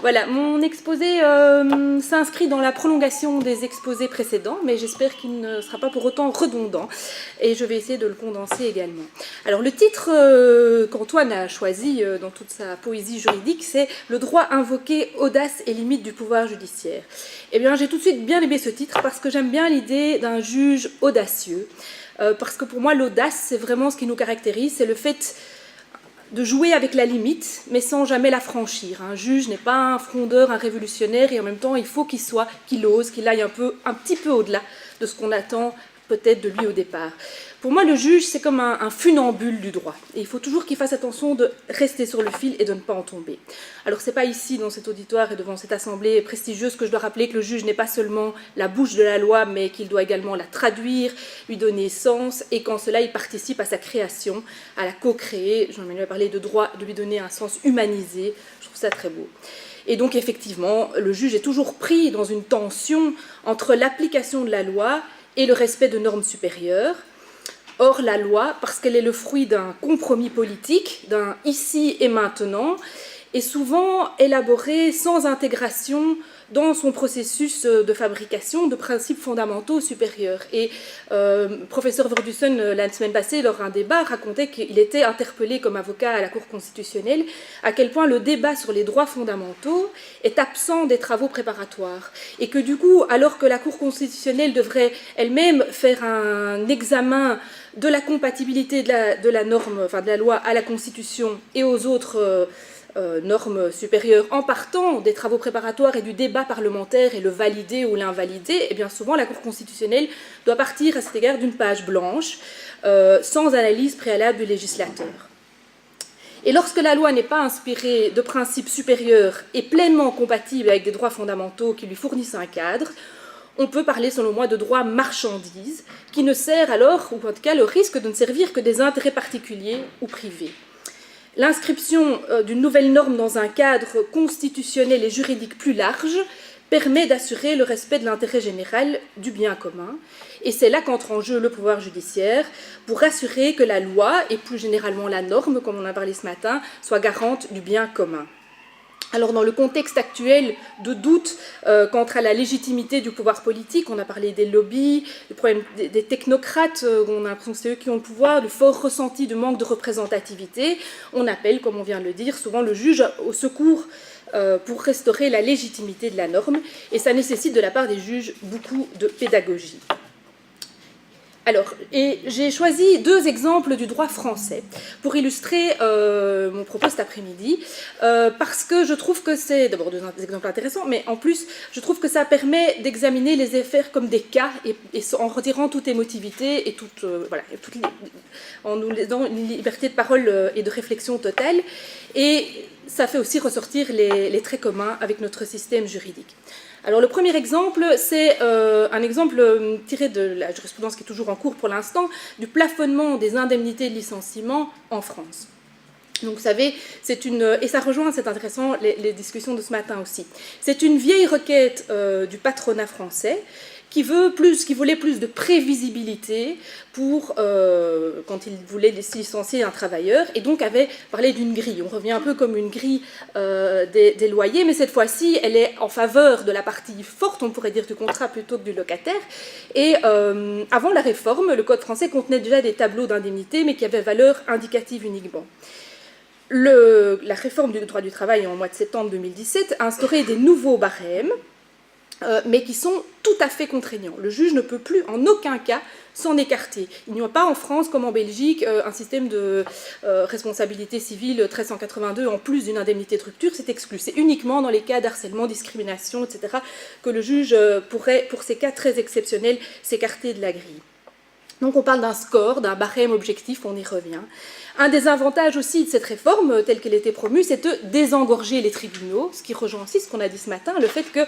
Voilà, mon exposé s'inscrit dans la prolongation des exposés précédents, mais j'espère qu'il ne sera pas pour autant redondant, et je vais essayer de le condenser également. Alors le titre qu'Antoine a choisi dans toute sa poésie juridique, c'est « Le droit invoqué, audace et limite du pouvoir judiciaire ». Eh bien, j'ai tout de suite bien aimé ce titre parce que j'aime bien l'idée d'un juge audacieux, parce que pour moi, l'audace, c'est vraiment ce qui nous caractérise, c'est le fait de jouer avec la limite, mais sans jamais la franchir. Un juge n'est pas un frondeur, un révolutionnaire, et en même temps, il faut qu'il ose, qu'il aille un petit peu au-delà de ce qu'on attend peut-être de lui au départ. Pour moi, le juge, c'est comme un funambule du droit. Et il faut toujours qu'il fasse attention de rester sur le fil et de ne pas en tomber. Alors, ce n'est pas ici, dans cet auditoire et devant cette assemblée prestigieuse, que je dois rappeler que le juge n'est pas seulement la bouche de la loi, mais qu'il doit également la traduire, lui donner sens, et qu'en cela, il participe à sa création, à la co-créer. Jean-Emmanuel a parlé de droit, de lui donner un sens humanisé. Je trouve ça très beau. Et donc, effectivement, le juge est toujours pris dans une tension entre l'application de la loi et le respect de normes supérieures. Or, la loi, parce qu'elle est le fruit d'un compromis politique, d'un ici et maintenant, est souvent élaborée sans intégration dans son processus de fabrication de principes fondamentaux supérieurs. Et professeur Verdussen, la semaine passée, lors d'un débat, racontait qu'il était interpellé comme avocat à la Cour constitutionnelle, à quel point le débat sur les droits fondamentaux est absent des travaux préparatoires. Et que du coup, alors que la Cour constitutionnelle devrait elle-même faire un examen de la compatibilité de la norme, enfin de la loi à la Constitution et aux autres normes supérieures en partant des travaux préparatoires et du débat parlementaire et le valider ou l'invalider, et bien souvent la Cour constitutionnelle doit partir à cet égard d'une page blanche sans analyse préalable du législateur. Et lorsque la loi n'est pas inspirée de principes supérieurs et pleinement compatible avec des droits fondamentaux qui lui fournissent un cadre, on peut parler, selon moi, de droit marchandise, qui ne sert alors, ou en tout cas le risque de ne servir que des intérêts particuliers ou privés. L'inscription d'une nouvelle norme dans un cadre constitutionnel et juridique plus large permet d'assurer le respect de l'intérêt général du bien commun. Et c'est là qu'entre en jeu le pouvoir judiciaire pour assurer que la loi, et plus généralement la norme, comme on a parlé ce matin, soit garante du bien commun. Alors dans le contexte actuel de doute quant à la légitimité du pouvoir politique, on a parlé des lobbies, des problèmes des technocrates, on a l'impression que c'est eux qui ont le pouvoir, du fort ressenti de manque de représentativité, on appelle, comme on vient de le dire, souvent le juge au secours pour restaurer la légitimité de la norme, et ça nécessite de la part des juges beaucoup de pédagogie. Alors, j'ai choisi deux exemples du droit français pour illustrer mon propos cet après-midi, parce que je trouve que c'est d'abord deux exemples intéressants, mais en plus, je trouve que ça permet d'examiner les affaires comme des cas et en retirant toute émotivité et en nous laissant une liberté de parole et de réflexion totale. Et ça fait aussi ressortir les traits communs avec notre système juridique. Alors le premier exemple, c'est un exemple tiré de la jurisprudence qui est toujours en cours pour l'instant, du plafonnement des indemnités de licenciement en France. Donc vous savez, et ça rejoint, c'est intéressant, les discussions de ce matin aussi. C'est une vieille requête du patronat français qui voulait plus de prévisibilité pour quand il voulait licencier un travailleur, et donc avait parlé d'une grille. On revient un peu comme une grille des loyers, mais cette fois-ci, elle est en faveur de la partie forte, on pourrait dire, du contrat plutôt que du locataire. Et avant la réforme, le Code français contenait déjà des tableaux d'indemnité, mais qui avaient valeur indicative uniquement. La réforme du droit du travail en mois de septembre 2017 a instauré des nouveaux barèmes, mais qui sont tout à fait contraignants. Le juge ne peut plus en aucun cas s'en écarter. Il n'y a pas en France, comme en Belgique, un système de responsabilité civile 1382 en plus d'une indemnité de rupture, c'est exclu. C'est uniquement dans les cas d'harcèlement, discrimination, etc., que le juge pourrait, pour ces cas très exceptionnels, s'écarter de la grille. Donc on parle d'un score, d'un barème objectif, on y revient. Un des avantages aussi de cette réforme, telle qu'elle était promue, c'est de désengorger les tribunaux, ce qui rejoint aussi ce qu'on a dit ce matin, le fait que,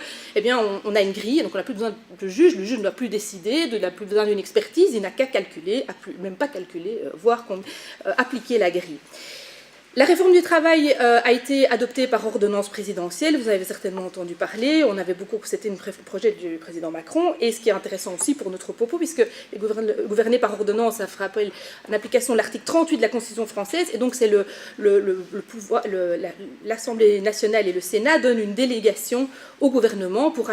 on a une grille, donc on n'a plus besoin de juge, le juge ne doit plus décider, il n'a plus besoin d'une expertise, il n'a qu'à calculer, même pas calculer, voire appliquer la grille. La réforme du travail a été adoptée par ordonnance présidentielle, vous avez certainement entendu parler, c'était un projet du président Macron, et ce qui est intéressant aussi pour notre propos, puisque gouverner par ordonnance, ça fera appel en application de l'article 38 de la Constitution française, et donc c'est l'Assemblée nationale et le Sénat donnent une délégation au gouvernement pour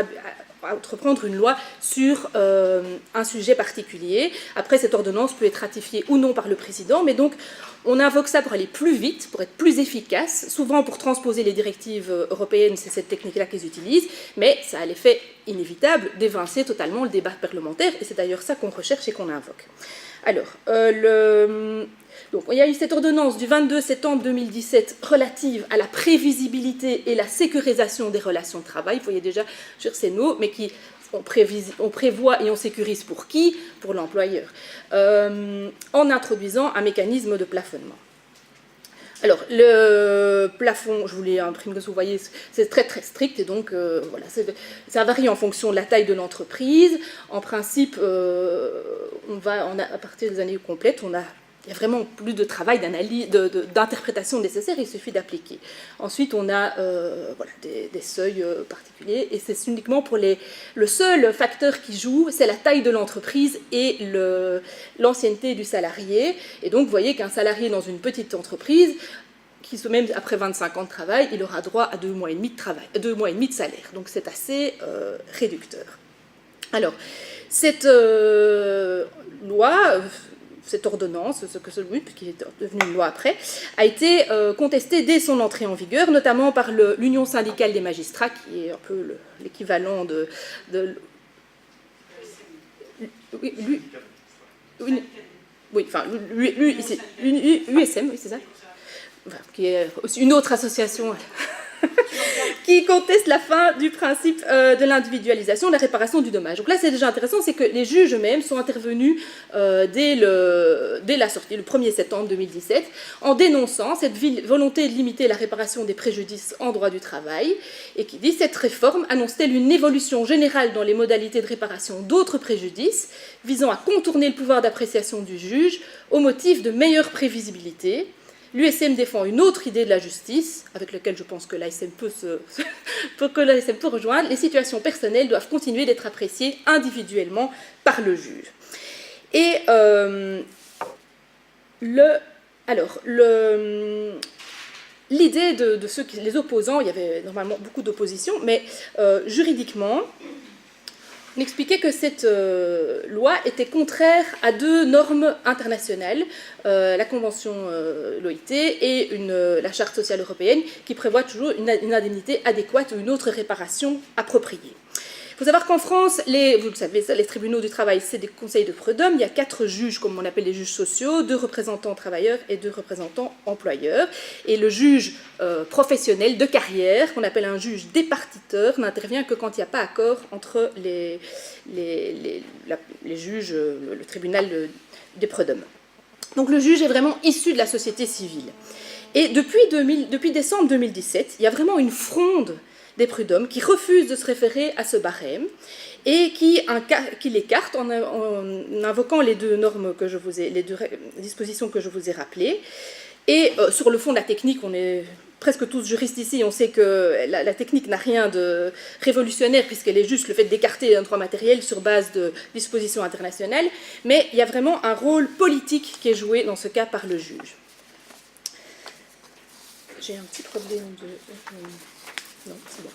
entreprendre une loi sur un sujet particulier. Après, cette ordonnance peut être ratifiée ou non par le président, mais donc on invoque ça pour aller plus vite, pour être plus efficace. Souvent, pour transposer les directives européennes, c'est cette technique-là qu'ils utilisent, mais ça a l'effet inévitable d'évincer totalement le débat parlementaire, et c'est d'ailleurs ça qu'on recherche et qu'on invoque. Alors, donc, il y a eu cette ordonnance du 22 septembre 2017 relative à la prévisibilité et la sécurisation des relations de travail. Vous voyez déjà sur ces mots, mais qui on prévoit et on sécurise pour qui? Pour l'employeur, en introduisant un mécanisme de plafonnement. Alors, le plafond, je vous l'ai imprimé, comme vous voyez, c'est très très strict, et donc voilà, ça varie en fonction de la taille de l'entreprise. En principe, à partir des années complètes, il y a vraiment plus de travail d'interprétation nécessaire, il suffit d'appliquer. Ensuite, on a des seuils particuliers, et c'est uniquement pour le seul facteur qui joue, c'est la taille de l'entreprise et l'ancienneté du salarié. Et donc, vous voyez qu'un salarié dans une petite entreprise, même après 25 ans de travail, il aura droit à 2 mois et demi de salaire. Donc, c'est assez réducteur. Alors, cette loi... Cette ordonnance, qui est devenue une loi après, a été contestée dès son entrée en vigueur, notamment par l'Union syndicale des magistrats, qui est un peu l'équivalent de l'USM, oui, c'est ça, qui est aussi une autre association qui conteste la fin du principe de l'individualisation, de la réparation du dommage. Donc là, c'est déjà intéressant, c'est que les juges eux-mêmes sont intervenus dès la sortie, le 1er septembre 2017, en dénonçant cette volonté de limiter la réparation des préjudices en droit du travail, et qui dit « Cette réforme annonce-t-elle une évolution générale dans les modalités de réparation d'autres préjudices, visant à contourner le pouvoir d'appréciation du juge au motif de meilleure prévisibilité ?» L'USM défend une autre idée de la justice, avec laquelle je pense que l'ASM peut rejoindre. Les situations personnelles doivent continuer d'être appréciées individuellement par le juge. Et l'idée de ceux qui les opposants, il y avait normalement beaucoup d'opposition, mais juridiquement, on expliquait que cette loi était contraire à 2 normes internationales, la Convention l'OIT et la Charte sociale européenne, qui prévoit toujours une indemnité adéquate ou une autre réparation appropriée. Il faut savoir qu'en France, vous le savez, les tribunaux du travail, c'est des conseils de prud'homme. Il y a 4 juges, comme on appelle les juges sociaux, 2 représentants travailleurs et 2 représentants employeurs. Et le juge professionnel de carrière, qu'on appelle un juge départiteur, n'intervient que quand il n'y a pas accord entre les juges, le tribunal des prud'hommes. Donc le juge est vraiment issu de la société civile. Et depuis décembre 2017, il y a vraiment une fronde des prud'hommes qui refusent de se référer à ce barème et qui l'écartent en invoquant les 2 normes les 2 dispositions que je vous ai rappelées. Et sur le fond de la technique, on est presque tous juristes ici, on sait que la technique n'a rien de révolutionnaire puisqu'elle est juste le fait d'écarter un droit matériel sur base de dispositions internationales, mais il y a vraiment un rôle politique qui est joué dans ce cas par le juge. J'ai un petit problème de... Non, c'est bon.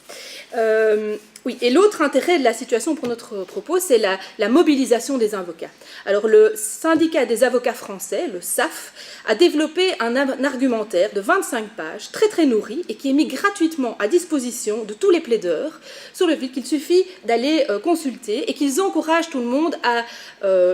Oui, et l'autre intérêt de la situation pour notre propos, c'est la mobilisation des avocats. Alors, le syndicat des avocats français, le SAF, a développé un argumentaire de 25 pages, très très nourri, et qui est mis gratuitement à disposition de tous les plaideurs, sur le fait qu'il suffit d'aller consulter, et qu'ils encouragent tout le monde à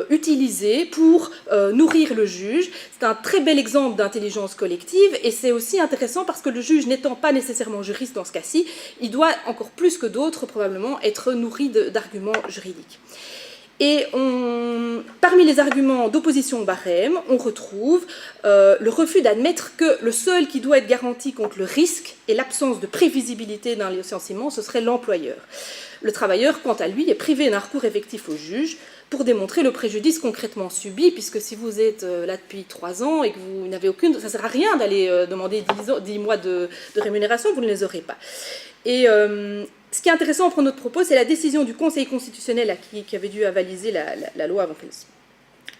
utiliser pour nourrir le juge. C'est un très bel exemple d'intelligence collective, et c'est aussi intéressant parce que le juge, n'étant pas nécessairement juriste dans ce cas-ci, il doit encore plus que d'autres probablement être nourri d'arguments juridiques. Et parmi les arguments d'opposition au barème, on retrouve le refus d'admettre que le seul qui doit être garanti contre le risque et l'absence de prévisibilité d'un licenciement, ce serait l'employeur. Le travailleur, quant à lui, est privé d'un recours effectif au juge pour démontrer le préjudice concrètement subi, puisque si vous êtes là depuis 3 ans et que vous n'avez aucune... Ça ne sert à rien d'aller demander 10 mois de rémunération, vous ne les aurez pas. Et ce qui est intéressant pour notre propos, c'est la décision du Conseil constitutionnel qui avait dû avaliser la loi avant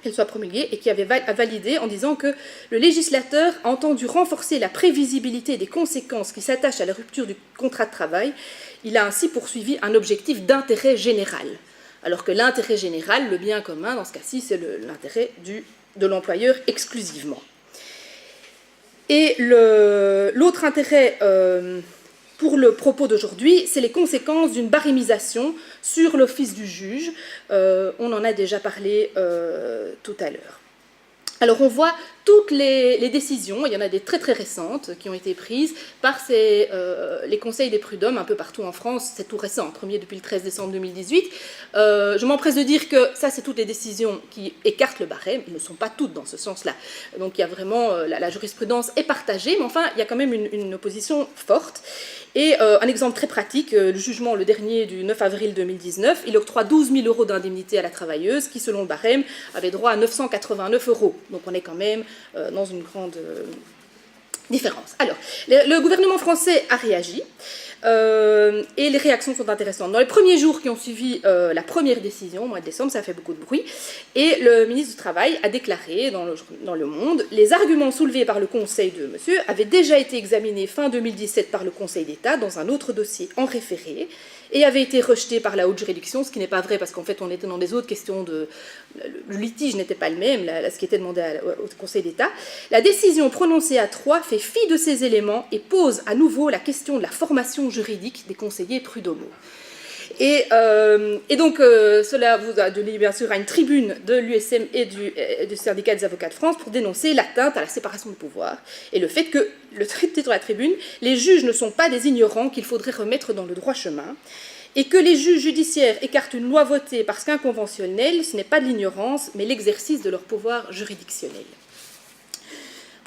qu'elle soit promulguée, et qui avait validé en disant que le législateur a entendu renforcer la prévisibilité des conséquences qui s'attachent à la rupture du contrat de travail. Il a ainsi poursuivi un objectif d'intérêt général. Alors que l'intérêt général, le bien commun, dans ce cas-ci, c'est l'intérêt de l'employeur exclusivement. Et l'autre intérêt pour le propos d'aujourd'hui, c'est les conséquences d'une barémisation sur l'office du juge. On en a déjà parlé tout à l'heure. Alors on voit toutes les décisions, il y en a des très très récentes qui ont été prises par les conseils des prud'hommes un peu partout en France, c'est tout récent, premier depuis le 13 décembre 2018. Je m'empresse de dire que ça c'est toutes les décisions qui écartent le barème, elles ne sont pas toutes dans ce sens-là. Donc il y a vraiment, la jurisprudence est partagée, mais enfin il y a quand même une opposition forte. Et un exemple très pratique, le jugement le dernier du 9 avril 2019, il octroie 12 000 € d'indemnité à la travailleuse qui, selon le barème, avait droit à 989 €. Donc on est quand même dans une grande différence. Alors, le gouvernement français a réagi. Et les réactions sont intéressantes. Dans les premiers jours qui ont suivi la première décision, au mois de décembre, ça a fait beaucoup de bruit, et le ministre du Travail a déclaré dans Le Monde « Les arguments soulevés par le Conseil de monsieur avaient déjà été examinés fin 2017 par le Conseil d'État dans un autre dossier en référé et avaient été rejetés par la haute juridiction », ce qui n'est pas vrai parce qu'en fait on était dans des autres questions le litige n'était pas le même, ce qui était demandé au Conseil d'État. La décision prononcée à Troyes fait fi de ces éléments et pose à nouveau la question de la formation juridique des conseillers prud'homaux. Et donc, cela vous a donné bien sûr à une tribune de l'USM et du syndicat des avocats de France pour dénoncer l'atteinte à la séparation de pouvoir et le fait que, le titre de la tribune, les juges ne sont pas des ignorants qu'il faudrait remettre dans le droit chemin, et que les juges judiciaires écartent une loi votée parce qu'inconventionnelle, ce n'est pas de l'ignorance, mais l'exercice de leur pouvoir juridictionnel.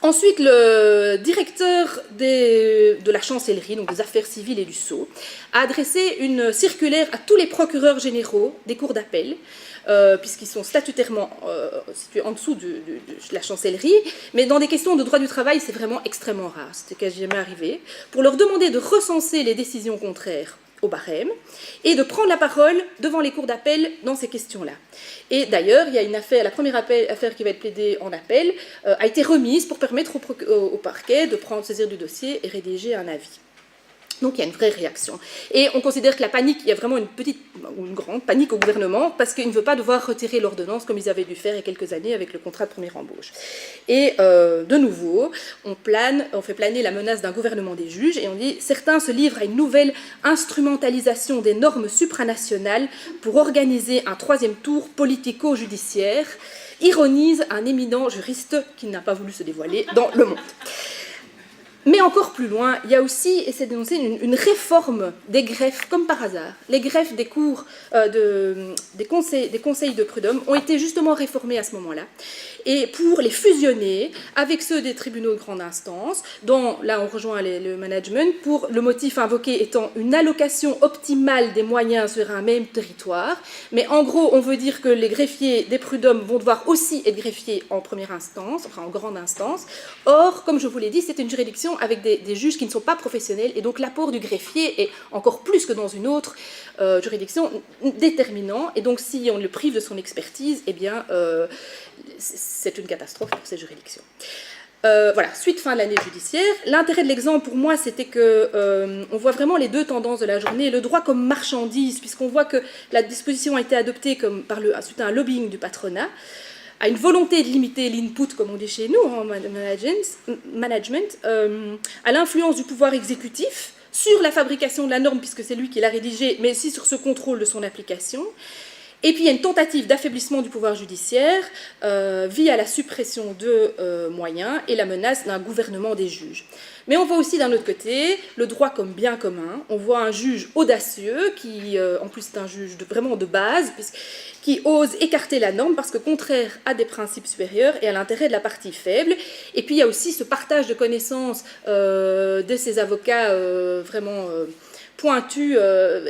Ensuite, le directeur de la chancellerie, donc des affaires civiles et du Sceau, a adressé une circulaire à tous les procureurs généraux des cours d'appel, puisqu'ils sont statutairement situés en dessous de la chancellerie, mais dans des questions de droit du travail, c'est vraiment extrêmement rare, c'était quasi jamais arrivé, pour leur demander de recenser les décisions contraires au barème, et de prendre la parole devant les cours d'appel dans ces questions-là. Et d'ailleurs, il y a une affaire, la première affaire qui va être plaidée en appel, a été remise pour permettre au parquet de prendre saisir du dossier et rédiger un avis. Donc il y a une vraie réaction. Et on considère que la panique, il y a vraiment une petite ou une grande panique au gouvernement parce qu'il ne veut pas devoir retirer l'ordonnance comme ils avaient dû faire il y a quelques années avec le contrat de première embauche. Et de nouveau, on fait planer la menace d'un gouvernement des juges et on dit certains se livrent à une nouvelle instrumentalisation des normes supranationales pour organiser un troisième tour politico-judiciaire, ironise un éminent juriste qui n'a pas voulu se dévoiler dans Le Monde. Mais encore plus loin, il y a aussi, et c'est dénoncé, une réforme des greffes, comme par hasard. Les greffes des cours des conseils de prud'hommes ont été justement réformés à ce moment-là, et pour les fusionner avec ceux des tribunaux de grande instance, dont là on rejoint le management, pour le motif invoqué étant une allocation optimale des moyens sur un même territoire. Mais en gros, on veut dire que les greffiers des prud'hommes vont devoir aussi être greffiers en première instance, enfin en grande instance. Or, comme je vous l'ai dit, c'est une juridiction avec des juges qui ne sont pas professionnels, et donc l'apport du greffier est encore plus que dans une autre juridiction déterminant, et donc si on le prive de son expertise, eh bien c'est une catastrophe pour ces juridictions. Voilà, suite fin de l'année judiciaire. L'intérêt de l'exemple pour moi, c'était que on voit vraiment les deux tendances de la journée. Le droit comme marchandise, puisqu'on voit que la disposition a été adoptée suite à un lobbying du patronat, à une volonté de limiter l'input, comme on dit chez nous en management, à l'influence du pouvoir exécutif sur la fabrication de la norme, puisque c'est lui qui l'a rédigée, mais aussi sur ce contrôle de son application. Et puis il y a une tentative d'affaiblissement du pouvoir judiciaire via la suppression de moyens et la menace d'un gouvernement des juges. Mais on voit aussi d'un autre côté le droit comme bien commun. On voit un juge audacieux qui, en plus c'est un juge vraiment de base, qui ose écarter la norme parce que contraire à des principes supérieurs et à l'intérêt de la partie faible. Et puis il y a aussi ce partage de connaissances de ces avocats vraiment pointus,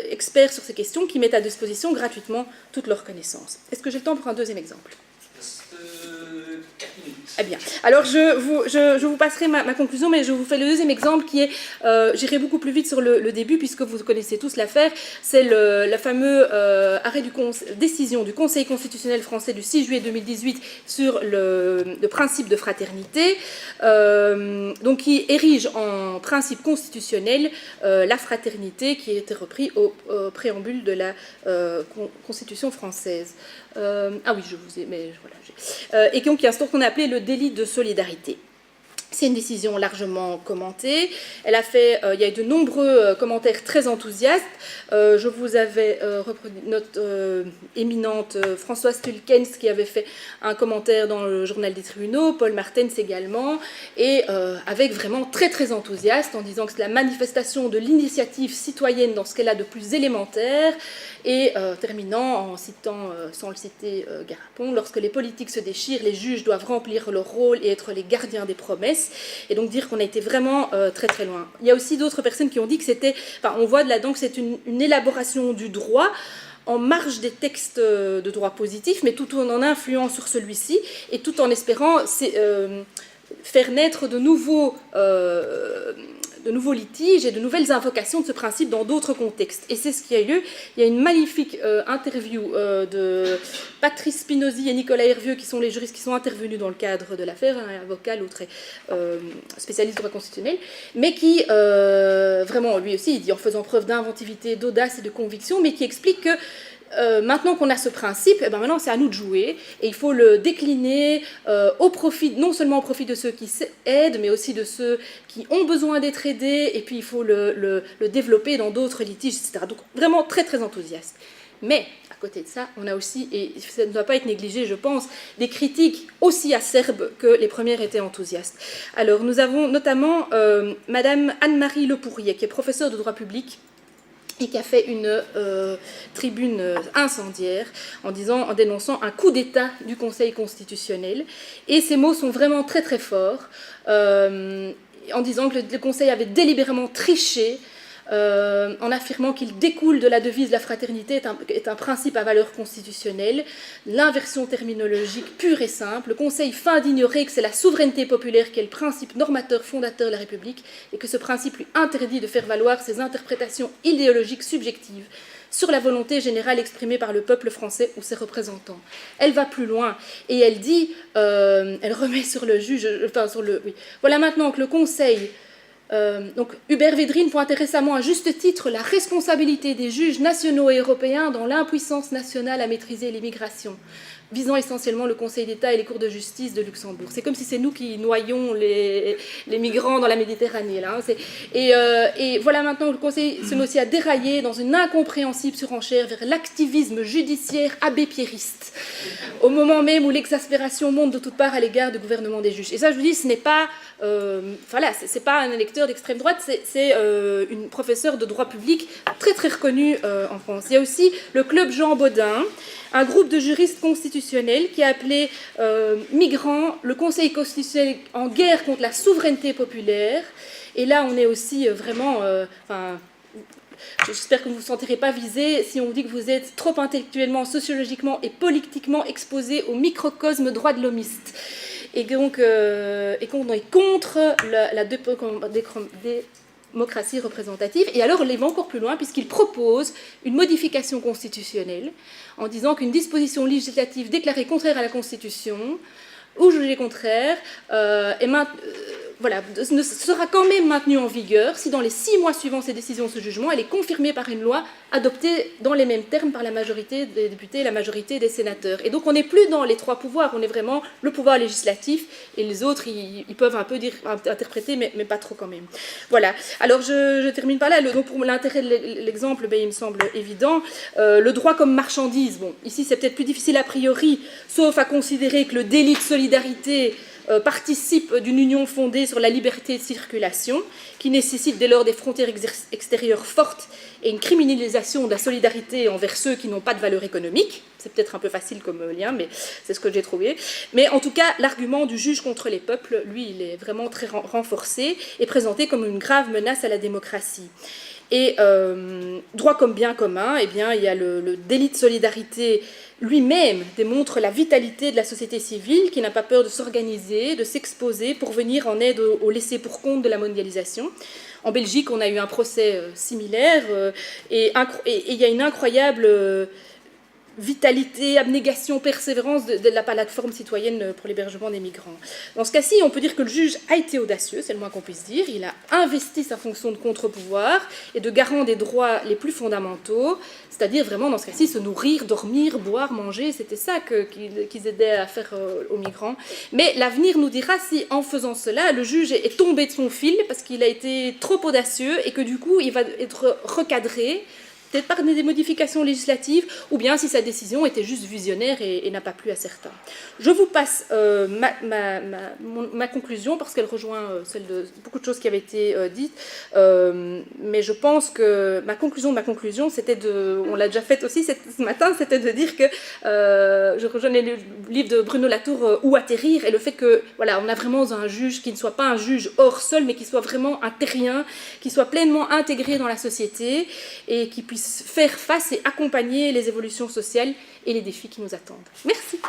experts sur ces questions, qui mettent à disposition gratuitement toutes leurs connaissances. Est-ce que j'ai le temps pour un deuxième exemple ? 4 minutes. Eh bien, alors je vous passerai ma conclusion, mais je vous fais le deuxième exemple qui est, j'irai beaucoup plus vite sur le début puisque vous connaissez tous l'affaire, c'est la fameuse décision du Conseil constitutionnel français du 6 juillet 2018 sur le principe de fraternité, donc qui érige en principe constitutionnel la fraternité qui a été repris au préambule de la Constitution française. Ah oui, je vous ai, mais voilà. Et donc il y a ce qu'on a appelé le délit de solidarité. C'est une décision largement commentée. Elle a fait, il y a eu de nombreux commentaires très enthousiastes. Je vous avais reproduit notre éminente Françoise Tulkens qui avait fait un commentaire dans le journal des tribunaux, Paul Martens également, et avec vraiment très très enthousiaste en disant que c'est la manifestation de l'initiative citoyenne dans ce qu'elle a de plus élémentaire, et terminant en citant, sans le citer, Garapon, lorsque les politiques se déchirent, les juges doivent remplir leur rôle et être les gardiens des promesses. Et donc dire qu'on a été vraiment très très loin. Il y a aussi d'autres personnes qui ont dit que c'était, enfin, on voit de là-dedans que c'est une élaboration du droit en marge des textes de droit positif, mais tout en influant sur celui-ci, et tout en espérant faire naître de nouveaux litiges et de nouvelles invocations de ce principe dans d'autres contextes. Et c'est ce qui a eu lieu. Il y a une magnifique interview de Patrice Spinozzi et Nicolas Hervieux, qui sont les juristes qui sont intervenus dans le cadre de l'affaire, un avocat, l'autre est spécialiste du droit constitutionnel, mais qui, vraiment, lui aussi, il dit en faisant preuve d'inventivité, d'audace et de conviction, mais qui explique que maintenant qu'on a ce principe, eh ben maintenant c'est à nous de jouer et il faut le décliner au profit, non seulement au profit de ceux qui aident, mais aussi de ceux qui ont besoin d'être aidés, et puis il faut le développer dans d'autres litiges, etc. Donc vraiment très très enthousiaste. Mais à côté de ça, on a aussi, et ça ne doit pas être négligé, je pense, des critiques aussi acerbes que les premières étaient enthousiastes. Alors nous avons notamment Madame Anne-Marie Lepourrier, qui est professeure de droit public, et qui a fait une tribune incendiaire en dénonçant un coup d'État du Conseil constitutionnel. Et ces mots sont vraiment très très forts, en disant que le Conseil avait délibérément triché, en affirmant qu'il découle de la devise la fraternité est un principe à valeur constitutionnelle, l'inversion terminologique pure et simple. Le Conseil feint d'ignorer que c'est la souveraineté populaire qui est le principe normateur fondateur de la République et que ce principe lui interdit de faire valoir ses interprétations idéologiques subjectives sur la volonté générale exprimée par le peuple français ou ses représentants. Elle va plus loin et elle dit, elle remet sur le juge, oui. Voilà maintenant que le Conseil... donc Hubert Védrine pointait récemment à juste titre la responsabilité des juges nationaux et européens dans l'impuissance nationale à maîtriser l'immigration, visant essentiellement le Conseil d'État et les cours de justice de Luxembourg. C'est comme si c'est nous qui noyons les migrants dans la Méditerranée. Là, hein. Et voilà maintenant que le Conseil se met aussi à dérailler dans une incompréhensible surenchère vers l'activisme judiciaire abbépierriste, au moment même où l'exaspération monte de toutes parts à l'égard du gouvernement des juges. Et ça, je vous dis, ce n'est pas... voilà, c'est pas un électeur d'extrême droite, c'est une professeure de droit public très très reconnue en France. Il y a aussi le Club Jean Baudin, un groupe de juristes constitutionnels qui a appelé migrants le Conseil constitutionnel en guerre contre la souveraineté populaire. Et là, on est aussi vraiment... j'espère que vous ne vous sentirez pas visé si on vous dit que vous êtes trop intellectuellement, sociologiquement et politiquement exposé au microcosme droit de l'homiste. Et donc, on est contre la démocratie représentative. Et alors, il va encore plus loin, puisqu'il propose une modification constitutionnelle en disant qu'une disposition législative déclarée contraire à la Constitution ou jugée contraire voilà, sera quand même maintenue en vigueur si dans les 6 mois suivant ces décisions, ce jugement, elle est confirmée par une loi adoptée dans les mêmes termes par la majorité des députés et la majorité des sénateurs. Et donc on n'est plus dans les 3 pouvoirs, on est vraiment le pouvoir législatif et les autres, ils peuvent un peu interpréter, mais pas trop quand même. Voilà, alors je termine par là. Donc pour l'intérêt de l'exemple, il me semble évident. Le droit comme marchandise, bon, ici c'est peut-être plus difficile a priori, sauf à considérer que le délit de solidarité participe d'une union fondée sur la liberté de circulation, qui nécessite dès lors des frontières extérieures fortes et une criminalisation de la solidarité envers ceux qui n'ont pas de valeur économique. C'est peut-être un peu facile comme lien, mais c'est ce que j'ai trouvé. Mais en tout cas, l'argument du juge contre les peuples, lui, il est vraiment très renforcé et présenté comme une grave menace à la démocratie. Et droit comme bien commun, eh bien, il y a le délit de solidarité lui-même démontre la vitalité de la société civile qui n'a pas peur de s'organiser, de s'exposer pour venir en aide au laissé-pour-compte de la mondialisation. En Belgique, on a eu un procès similaire et il y a une incroyable vitalité, abnégation, persévérance de la plateforme citoyenne pour l'hébergement des migrants. Dans ce cas-ci, on peut dire que le juge a été audacieux, c'est le moins qu'on puisse dire. Il a investi sa fonction de contre-pouvoir et de garant des droits les plus fondamentaux, c'est-à-dire vraiment, dans ce cas-ci, se nourrir, dormir, boire, manger. C'était ça qu'ils aidaient à faire aux migrants. Mais l'avenir nous dira si, en faisant cela, le juge est tombé de son fil parce qu'il a été trop audacieux et que du coup, il va être recadré, peut-être par des modifications législatives, ou bien si sa décision était juste visionnaire et n'a pas plu à certains. Je vous passe ma conclusion, parce qu'elle rejoint celle de beaucoup de choses qui avaient été dites, mais je pense que ma conclusion, c'était on l'a déjà faite aussi ce matin, c'était de dire que je rejoignais le livre de Bruno Latour, Où atterrir, et le fait que, voilà, on a vraiment un juge qui ne soit pas un juge hors sol, mais qui soit vraiment un terrien, qui soit pleinement intégré dans la société, et qui puisse faire face et accompagner les évolutions sociales et les défis qui nous attendent. Merci.